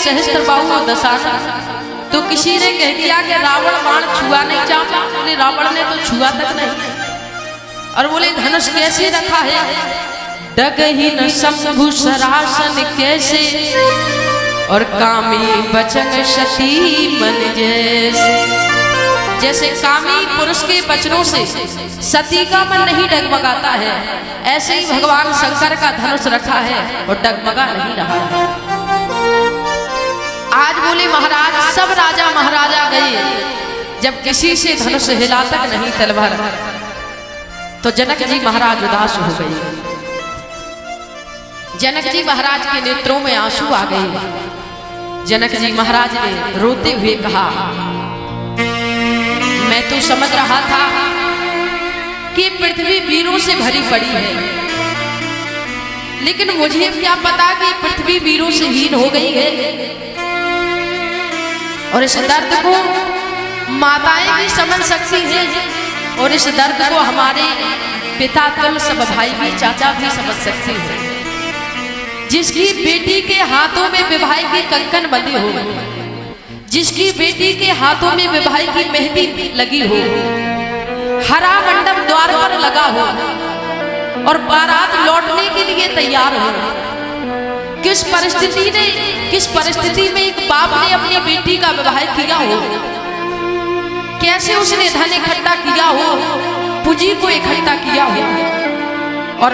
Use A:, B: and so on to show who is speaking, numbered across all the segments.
A: सहस्त्रबाहु दशानन। तो किसी ने कह दिया कि रावण बाण छुआ नहीं चाहता, बोले रावण ने तो छुआ तक नहीं। और बोले धनुष कैसे रखा है, डगही न शंभु सरासन कैसे, और कामी बचन सती मन जैसे। जैसे कामी पुरुष के वचनों से सती का मन नहीं डगमगाता है, ऐसे ही भगवान शंकर का धनुष रखा है और डगमगा नहीं रहा है। आज बोले महाराज सब राजा महाराजा गए, जब किसी से धनुष हिला तक नहीं तलवार, तो जनक जी महाराज उदास हो गए। जनक जी महाराज के नेत्रों में आंसू आ गए। जनक जी महाराज ने रोते हुए कहा, मैं तो समझ रहा था कि पृथ्वी वीरों से भरी पड़ी है, लेकिन मुझे क्या पता कि पृथ्वी वीरों से हीन हो गई है। और इस दर्द को माताएं भी समझ सकती हैं, और इस दर्द को हमारे पिता तुल्य सब भाई भी चाचा भी समझ सकते हैं। जिसकी बेटी के हाथों में विवाह के कंकन बंधे हो, जिसकी बेटी के हाथों में विवाह की मेहंदी लगी हो, हरा मंडप द्वार पर लगा हो और बारात लौटने के लिए तैयार हो, किस परिस्थिति में एक बाप ने अपनी बेटी का विवाह किया हो, कैसे उसने धन इकट्ठा किया हो, पूंजी को इकट्ठा किया हो, और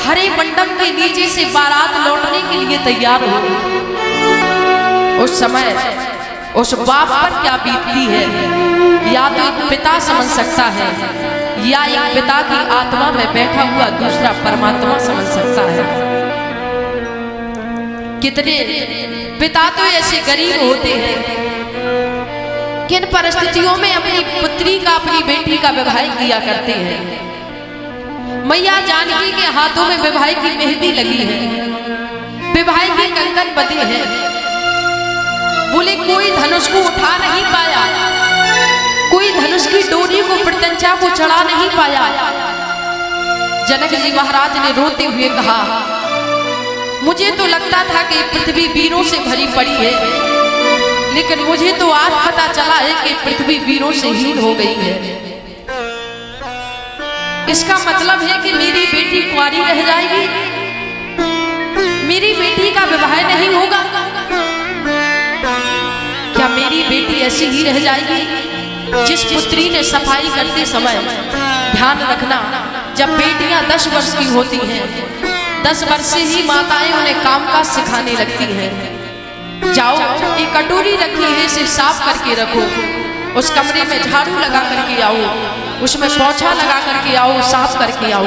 A: हरे मंडप के नीचे से बारात लौटने के लिए तैयार हो, उस समय उस बाप पर क्या बीतती है, या तो एक पिता समझ सकता है, या एक पिता की आत्मा में बैठा हुआ दूसरा परमात्मा समझ सकता है। कितने पिता तो ऐसे गरीब होते हैं, किन परिस्थितियों में अपनी पुत्री का अपनी बेटी का विवाह किया करते हैं। मैया जानकी के हाथों में विवाह की मेहंदी लगी है, विवाह के कंकन बंधे हैं, बोले कोई धनुष को उठा नहीं पाया, कोई धनुष की डोरी को प्रत्यंचा को चढ़ा नहीं पाया। जनक जी महाराज ने रोते हुए कहा, मुझे तो लगता था कि पृथ्वी वीरों से भरी पड़ी है, लेकिन मुझे तो आज पता चला है कि पृथ्वी वीरों से हीन हो गई है। इसका मतलब है कि मेरी बेटी कुंवारी रह जाएगी, मेरी बेटी का विवाह नहीं होगा। क्या मेरी बेटी ऐसी ही रह जाएगी? जिस पुत्री ने सफाई करते समय ध्यान रखना, जब बेटियां 10 वर्ष की होती हैं, 10 वर्ष से ही माताएं उन्हें काम काज सिखाने लगती हैं। जाओ एक कटोरी रखी है, इसे साफ करके रखो, उस कमरे में झाड़ू लगा करके आओ, उसमें पोछा लगा करके आओ, साफ करके आओ।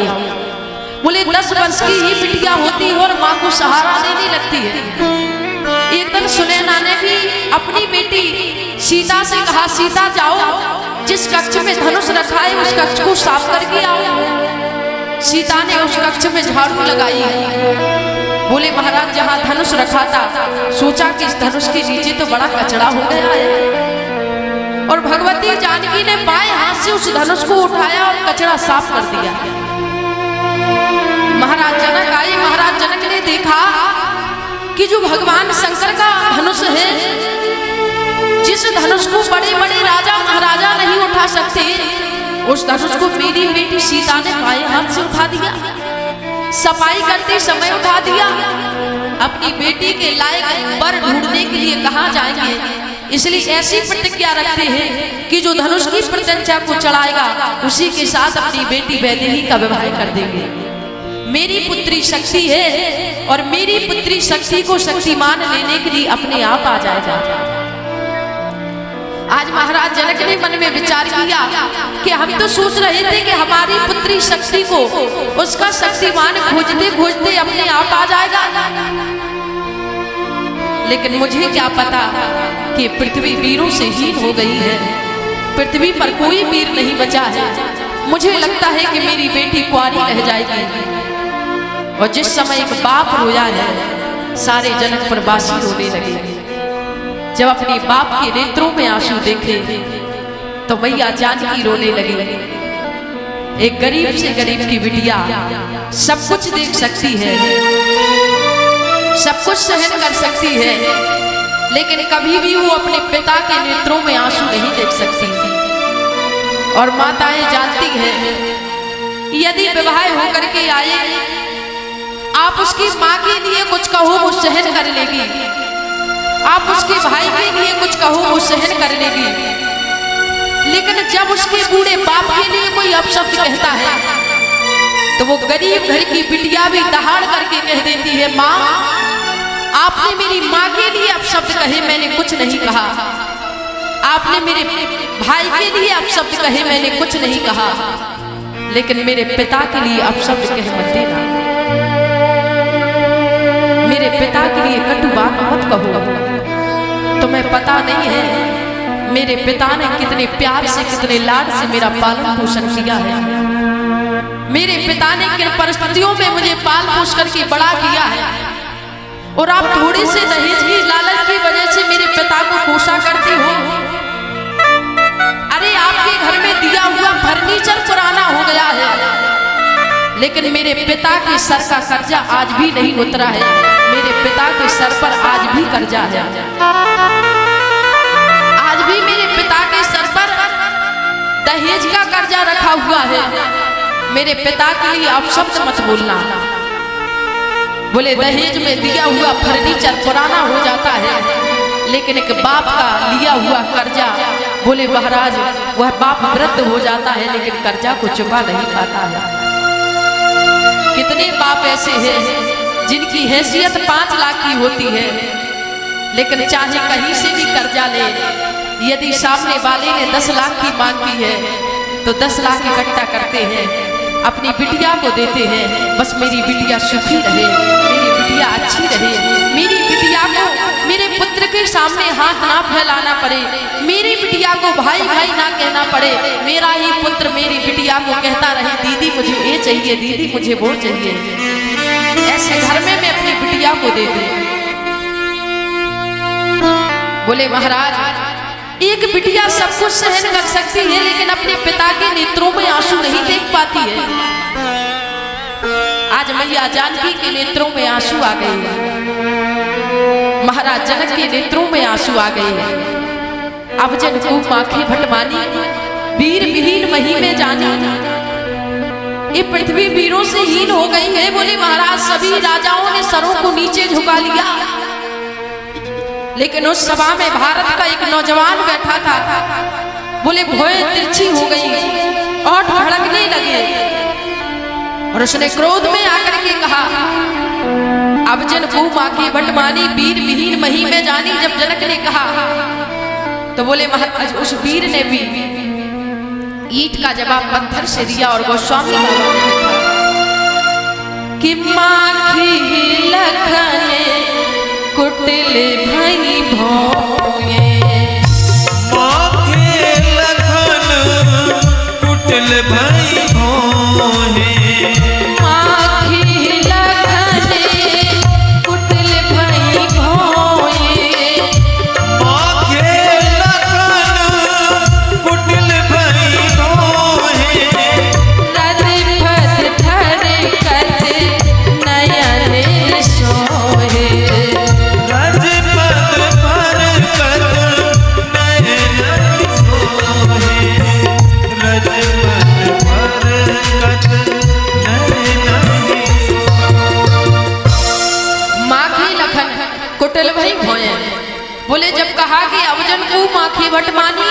A: बोले 10 वर्ष की ही बिटिया होती है और माँ को सहारा देने लगती है। एक दिन सुनैना ने भी अपनी बेटी सीता से कहा, सीता जाओ जिस कक्ष में धनुष रखा है उस कक्ष को साफ करके आओ। सीता ने उस कक्ष में झाड़ू लगाई। बोले महाराज जहाँ धनुष रखा था, सोचा कि इस धनुष के नीचे तो बड़ा कचरा हो गया है, और भगवती जानकी ने बाएं हाथ से उस धनुष को उठाया और कचरा साफ कर दिया। महाराज जनक आए, महाराज जनक ने देखा कि जो भगवान शंकर का धनुष है, जिस धनुष को बड़े बड़े राजा महाराजा नहीं उठा सकते, उस धनुष को मेरी बेटी सीता ने बाएं हाथ से उठा दिया, सफाई करते समय उठा दिया। अपनी बेटी के लायक वर ढूंढने के लिए कहाँ जाएंगे, इसलिए ऐसी प्रतिज्ञा रखते हैं कि जो धनुष की प्रत्यंचा को चढ़ाएगा उसी के साथ अपनी बेटी वैदेही का विवाह कर देंगे। मेरी पुत्री शक्ति है, और मेरी पुत्री शक्ति को शक्तिमान लेने के लिए अपने आप आ जाएगा। आज महाराज जनक ने मन में विचार किया कि हम तो सोच रहे थे कि हमारी पुत्री शक्ति को उसका शक्तिमान खोजते खोजते अपने आप आ जाएगा, लेकिन मुझे क्या पता कि पृथ्वी वीरों से हीन हो गई है, पृथ्वी पर कोई वीर नहीं बचा है। मुझे लगता है कि मेरी बेटी कुंवारी रह जाएगी। और जिस समय एक बाप रोया है, सारे जनक प्रवासी रोने लगे। जब अपने बाप के नेत्रों में आंसू देखे तो मैया जानकी रोने लगी। एक गरीब से गरीब की बिटिया सब कुछ देख सकती है, सब कुछ सहन कर सकती है, लेकिन कभी भी वो अपने पिता के नेत्रों में आंसू नहीं देख सकती। और माताएं जानती हैं, यदि विवाह होकर के आए, आप उसकी माँ के लिए कुछ कहो वो सहन कर लेगी, आप उसके भाई के लिए कुछ कहो वो सहन कर लेगी, लेकिन जब उसके बूढ़े बाप के लिए कोई अपशब्द कहता है तो वो गरीब घर की बिटिया भी दहाड़ करके कह देती है, माँ आपने मेरी माँ के लिए अपशब्द कहे, मैंने कुछ नहीं कहा। आपने मेरे भाई के लिए अपशब्द कहे, मैंने कुछ नहीं कहा, लेकिन मेरे पिता के लिए अपशब्द कहे मत देना। मेरे पिता के लिए कटु बात मत कहो। तुम्हें पता नहीं है मेरे पिता ने कितने प्यार से, कितने लाड से मेरा पालन पोषण किया है। मेरे पिता ने किन परिस्थितियों में मुझे पाल पोष करके बड़ा किया है, और आप थोड़े से दहेज की लालच की वजह से मेरे पिता को कोसा करती हो। अरे आपके घर में दिया हुआ फर्नीचर पुराना हो गया है, लेकिन मेरे पिता के सर का कर्जा आज भी नहीं उतरा है। मेरे पिता के सर पर आज भी कर्जा है। आज भी मेरे पिता के सर पर दहेज का कर्जा रखा हुआ है। मेरे पिता के लिए अपशब्द मत बोलना। बोले दहेज में दिया हुआ फर्नीचर पुराना हो जाता है, लेकिन एक बाप का लिया हुआ कर्जा, बोले महाराज वह बाप वृद्ध हो जाता है लेकिन कर्जा को चुका नहीं पाता है। कितने बाप ऐसे हैं जिनकी हैसियत 5 लाख की होती है, लेकिन चाहे कहीं से भी कर्जा ले, यदि सामने वाले ने 10 लाख की मांगी है तो 10 लाख इकट्ठा करते हैं, अपनी बिटिया को देते हैं। बस मेरी बिटिया सुखी रहे, मेरी बिटिया अच्छी रहे, मेरी बिटिया को मेरे पुत्र के सामने हाथ ना फैलाना पड़े, मेरी बिटिया को भाई भाई ना कहना पड़े, मेरा ही पुत्र मेरी बिटिया को कहता रहे दीदी मुझे ये चाहिए, दीदी मुझे वो चाहिए। ऐसे घर में मैं अपनी बिटिया को दे दूं। बोले महाराज एक बिटिया सब कुछ सहन कर सकती है, लेकिन अपने पिता के नेत्रों में आंसू नहीं देख पाती है। आज मैया जानकी के नेत्रों में आंसू आ गए, महाराज जनक के नेत्रों में आंसू आ गए। अब जन को माखे भटमानी, वीर विहीन मही में जानी, ये पृथ्वी वीरों से हीन हो गई है। बोले महाराज सभी राजाओं ने सरों को नीचे झुका लिया, लेकिन उस सभा में भारत का एक नौजवान बैठा था। बोले भोए तिरछी हो गई और भड़कने लगे, और उसने क्रोध में आकर के कहा, अब जन को माखे भटमानी, वीर विहीन मही में जानी। जब जनक ने कहा तो बोले महाराज उस वीर ने भी ईंट का जवाब पत्थर से दिया, और गोस्वामी बाबा ने लिखा कि माखी लखन कुटिल भाई भोए,
B: माखे लखन कुटिल भाई भोए,
A: माखी लखन कुटिल भाई भोए,
B: माखे लखन कुटिल भाई भोए,
A: रजपत ठरकत नयन सोहे, कुटिल भाई भोए। बोले जब कहा कि अवजन को माखी भटमानी,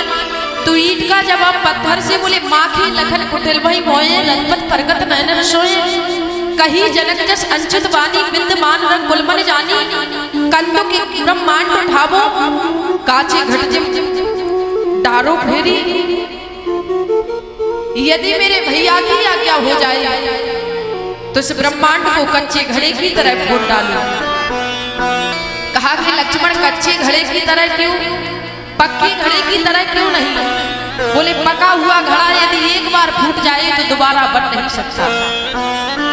A: तो ईंट का जवाब पत्थर से। बोले माखी लखन कुटिल भाई भोए, रजपत परगत नयन सोए, कही जनक जस अंचित वाणी, विद्यमान रंग गुलमन जानी, कंदो के ब्रह्मांड उठावो, काचे घट जिम डारो फेरी। यदि मेरे भैया की आज्ञा हो जाए तो इस ब्रह्मांड को कच्चे घड़े की तरह फोड़ डालो। कहा कि लक्ष्मण कच्चे घड़े की तरह क्यों, पक्के घड़े की तरह क्यों नहीं? बोले पका हुआ घड़ा यदि एक बार फूट जाए तो दोबारा बन नहीं सकता,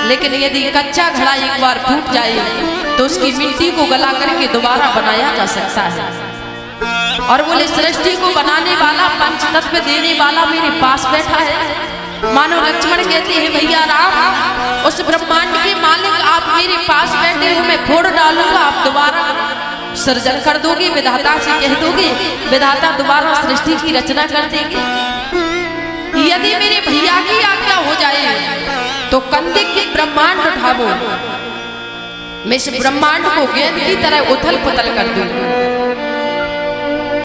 A: लेकिन यदि कच्चा घड़ा एक बार फूट जाए तो उसकी मिट्टी को गला करके दोबारा बनाया जा सकता है। और बोले सृष्टि को बनाने वाला, पंचतत्व देने वाला मेरे पास बैठा है। मानो लक्ष्मण कहते हैं भैया राम, उस ब्रह्मांड के मालिक आप मेरे पास बैठे हो, मैं फोड़ डालूंगा, आप दोबारा सृजन कर दोगे, विधाता से कह दोगे, विधाता दोबारा सृष्टि की रचना कर देंगे। यदि मेरे भैया की आज्ञा हो जाए तो कंधे की ब्रह्मांड उठावो, मैं इस ब्रह्मांड को गेंद की तरह उथल पुथल कर दूं।